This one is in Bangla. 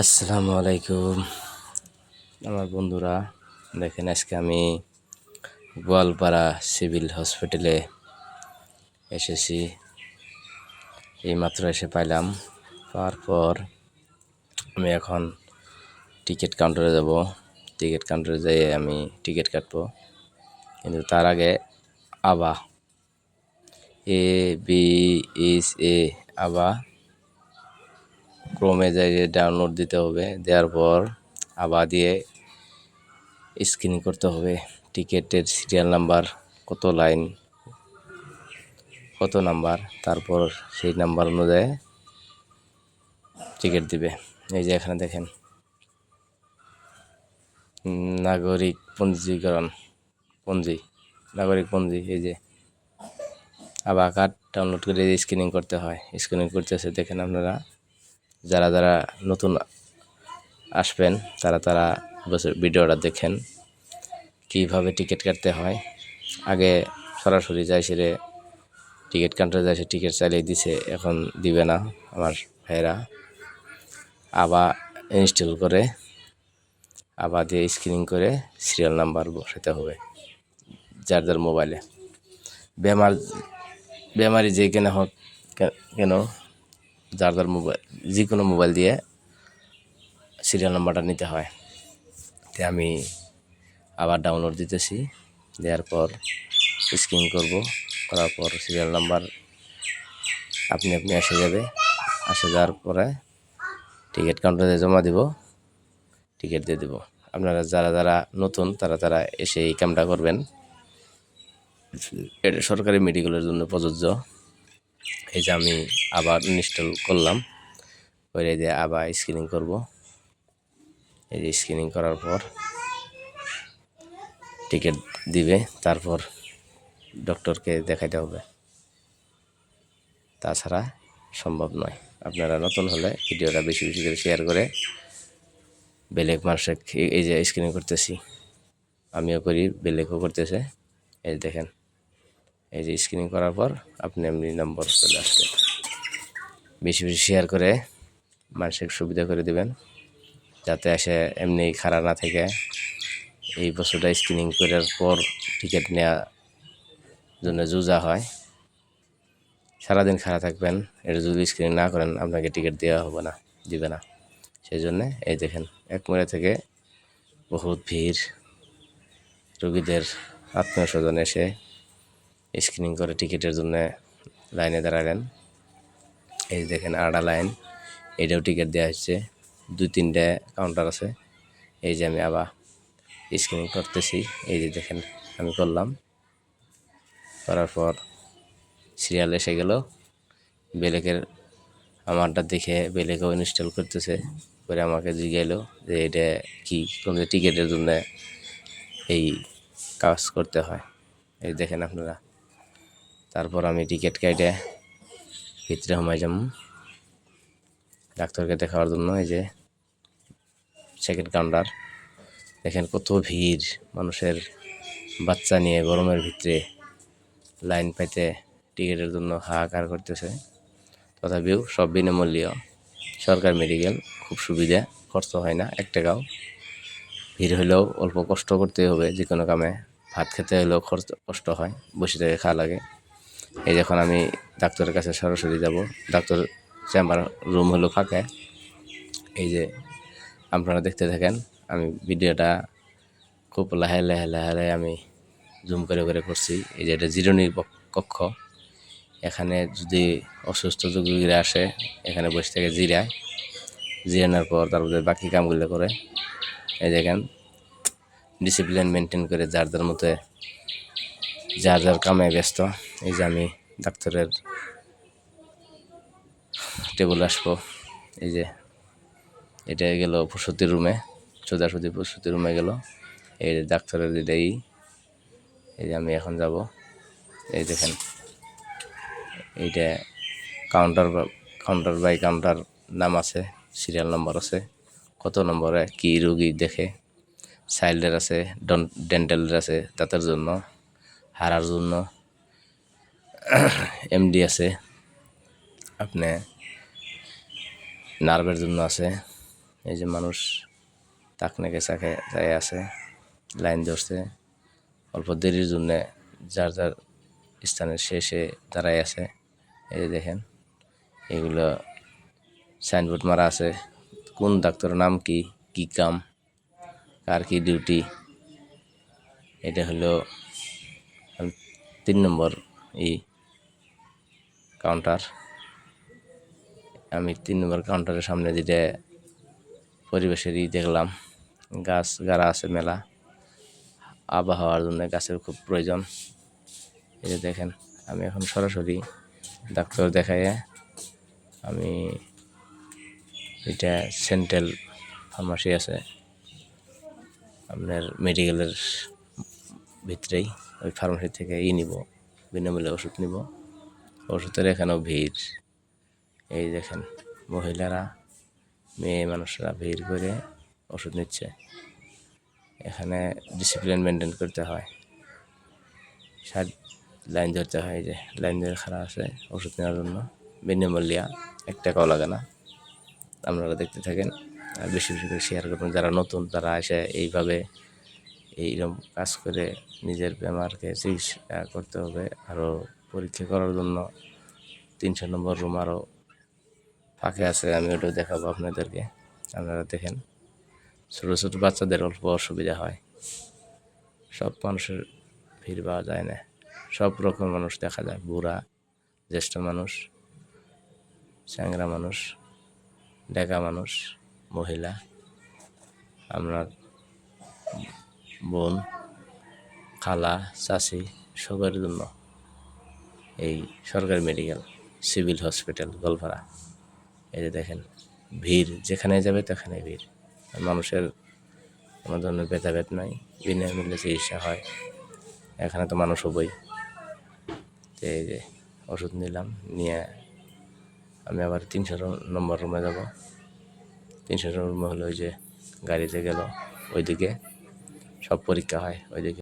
আসসালামু আলাইকুম আমার বন্ধুরা। দেখেন আজকে আমি গোয়ালপাড়া সিভিল হসপিটালে এসেছি। এইমাত্র এসে পাইলাম। পাওয়ার পর আমি এখন টিকিট কাউন্টারে যাব। টিকিট কাউন্টারে যেয়ে আমি টিকিট কাটবো, কিন্তু তার আগে আবা ABSA আবা ক্রোমে যাই ডাউনলোড দিতে হবে। দেওয়ার পর আবা দিয়ে স্ক্যানিং করতে হবে। টিকিটের সিরিয়াল নাম্বার, কত লাইন, কত নাম্বার, তারপর সেই নাম্বার অনুযায়ী টিকিট দিবে। এই যে এখানে দেখেন নাগরিক পঞ্জীকরণ পঞ্জি নাগরিক পঞ্জি। এই যে আবার কার্ড ডাউনলোড করে স্ক্যানিং করতে হয়। স্ক্যানিং করতেছে দেখেন আপনারা। যারা যারা নতুন আসবেন তারা ভিডিওটা দেখেন কীভাবে টিকিট কাটতে হয়। আগে সরাসরি যাই সেরে টিকিট কাউন্টারে যায়, সে টিকিট চালিয়ে দিছে, এখন দিবে না আমার ভাইয়েরা। আবার ইনস্টল করে আবার দিয়ে স্ক্রিনিং করে সিরিয়াল নাম্বার বসাতে হবে যার যার মোবাইলে। বেমারি যে কেন হোক কেন, যার যার মোবাইল, যে কোনো মোবাইল দিয়ে সিরিয়াল নাম্বারটা নিতে হয়। তাই আমি আবার ডাউনলোড দিতেছি। দেওয়ার পর স্ক্রিন করার পর সিরিয়াল নাম্বার আপনি এসে যাবে। যাওয়ার পরে টিকিট কাউন্টারে জমা দিব, টিকিট দিয়ে দেবো। আপনারা যারা যারা নতুন তারা এসে এই কামটা করবেন। এটা সরকারি মেডিকেলের জন্য প্রযোজ্য। এই যে আমি আবার ইনস্টল করলাম, করে দিয়ে আবার স্ক্রিনিং করব। এই যে স্ক্রিনিং করার পর টিকিট দিবে, তারপর ডক্টরকে দেখাইতে হবে। তাছাড়া সম্ভব নয়। আপনারা নতুন হলে ভিডিওটা বেশি বেশি করে শেয়ার করে বেলেগ মানুষের, এই যে স্ক্রিনিং করতেছি আমিও করি, বেলেগও করতেছে। এই দেখেন, এই যে স্ক্রিনিং করার পর আপনি এমনি নম্বর চলে আসবে। বেশি বেশি শেয়ার করে মানুষের সুবিধা করে দিবেন, যাতে এসে এমনি খাড়া না থেকে এই বছরটা স্ক্রিনিং করার পর টিকিট নেওয়ার জন্য জুজা হয়। সারাদিন খাড়া থাকবেন, এটা যদি স্ক্রিনিং না করেন আপনাকে টিকিট দেওয়া দিবে না। সেই জন্যে এই দেখেন এক মোড়ে থেকে বহুত ভিড়, রোগীদের আত্মীয় স্বজন এসে স্ক্রিনিং করে টিকিটের জন্য লাইনে দাঁড়ালেন। এই দেখেন আড়া লাইন, এটাও টিকিট দেওয়া হচ্ছে। 2-3টে কাউন্টার আছে। এই যে আমি আবার স্ক্রিনিং করতেছি। এই যে দেখেন আমি করলাম, করার পর সিরিয়াল এসে গেল। বেলেকের আমারটা দেখে বেলেকেও ইনস্টল করতেছে, করে আমাকে জিজ্ঞাইলো যে এটা কি, কোন টিকিটের জন্য এই কাজ করতে হয়। এই দেখেন আপনারা। তারপর আমি টিকিট কেটে ভিতরে হমাই যাম ডাক্তারকে দেখার জন্য। এই যে সেকেন্ড কাউন্টার, দেখেন কত ভিড় মানুষের, বাচ্চা নিয়ে গরমের ভিতরে লাইন পাইতে টিকিটের জন্য হাহাকার করতেছে। তথাপিও সব বিনামূল্য, সরকার মেডিকেল, খুব সুবিধা, খরচ হয় না 1 টাকাও। ভিড় হলেও অল্প কষ্ট করতে হবে, যে কোনো কামে ভাত খেতে হলেও কষ্ট হয়, বসে থেকে খাওয়া লাগে। এই যখন আমি ডাক্তারের কাছে সরাসরি যাব, ডাক্তার চেম্বার রুম হলো ফাঁকা। এই যে আপনারা দেখতে থাকেন, আমি ভিডিওটা খুব লাহে আমি জুম করে করছি। এই যে এটা জিরোনির কক্ষ। এখানে যদি অসুস্থ রোগীরা আসে, এখানে বসে থেকে জিরানোর পর তারপরে বাকি কামগুলো করে। এই দেখেন ডিসিপ্লিন মেনটেন করে যার যার মতো যার যার কামে ব্যস্ত। এই যে আমি ডাক্তারের টেবিলে আসবো। এই যে এটা গেল প্রসূতি রুমে, সোজাসুজি প্রসূতি রুমে গেল। এই যে ডাক্তারের যেটাই, এই যে আমি এখন যাব। এই দেখেন এইটা কাউন্টার বাই কাউন্টার নাম আছে, সিরিয়াল নাম্বার আছে, কত নম্বরে কি রোগী দেখে। চাইল্ডের আছে, ডেন্টালের আছে, দাঁতের জন্য, হাড়ার জন্য, MD আছে, আপনি নার্ভের জন্য আছে, এই যে মানুষ তাক নাকে চাকে চাই আছে, লাইন ধরছে অল্প দেরির জন্য, যার যার স্থানের শেষে দাঁড়ায় আছে। এই যে দেখেন এগুলো সাইনবোর্ড মারা আছে, কোন ডাক্তারের নাম কি, কি কাম, কার কি ডিউটি। এটা হলো 3 নম্বর কাউন্টার। আমি 3 নম্বর কাউন্টারের সামনে যেটা পরিবেশের দেখলাম, গাছ গাড়া আছে মেলা, আবহাওয়ার জন্য গাছের খুব প্রয়োজন। এই যে দেখেন আমি এখন সরাসরি ডাক্তার দেখাইয়ে, আমি এটা সেন্ট্রাল ফার্মাসি আছে আপনার মেডিকেলের ভিতরেই, ওই ফার্মাসি থেকে নিব, বিনামূল্যে ওষুধ নিব। ওষুধের এখানেও ভিড়, এই দেখেন মহিলারা মেয়ে মানুষরা ভিড় করে ওষুধ নিচ্ছে। এখানে ডিসিপ্লিন মেনটেন করতে হয়, লাইন ধরতে হয়। যে লাইন ধরে খাড়া আছে ওষুধ নেওয়ার জন্য, বিনামূল্যে, 1 টাকাও লাগে না। আপনারা দেখতে থাকেন আর বেশি বেশি করে শেয়ার করবেন। যারা নতুন তারা এসে এইভাবে এইরকম কাজ করে নিজের বেমারকে চিকিৎসা করতে হবে। আরও পরীক্ষা করার জন্য 300 নম্বর রুম আরও ফাঁকে আছে, আমি ওটাও দেখাবো আপনাদেরকে। আপনারা দেখেন ছোটো ছোটো বাচ্চাদের অল্প অসুবিধা হয়, সব মানুষের ভিড় পাওয়া যায় না, সব রকম মানুষ দেখা যায়, বুড়া, জ্যেষ্ঠ মানুষ, চ্যাংরা মানুষ, ডেকা মানুষ, মহিলা, আপনার বোন, খালা, চাচি, সবার জন্য এই সরকারি মেডিকেল সিভিল হসপিটাল গোলপাড়া। এই যে দেখেন ভিড়, যেখানে যাবে সেখানে ভিড়। মানুষের কোনো ধরনের ভেদাভেদ নাই, বিনামূল্যে চিকিৎসা হয়। এখানে তো মানুষ হবই। তো এই যে ওষুধ নিলাম, নিয়ে আমি আবার 300 নম্বর রুমে যাব। 300 রুমে হলো ওই যে গাড়িতে গেল, ওইদিকে সব পরীক্ষা হয় ওইদিকে।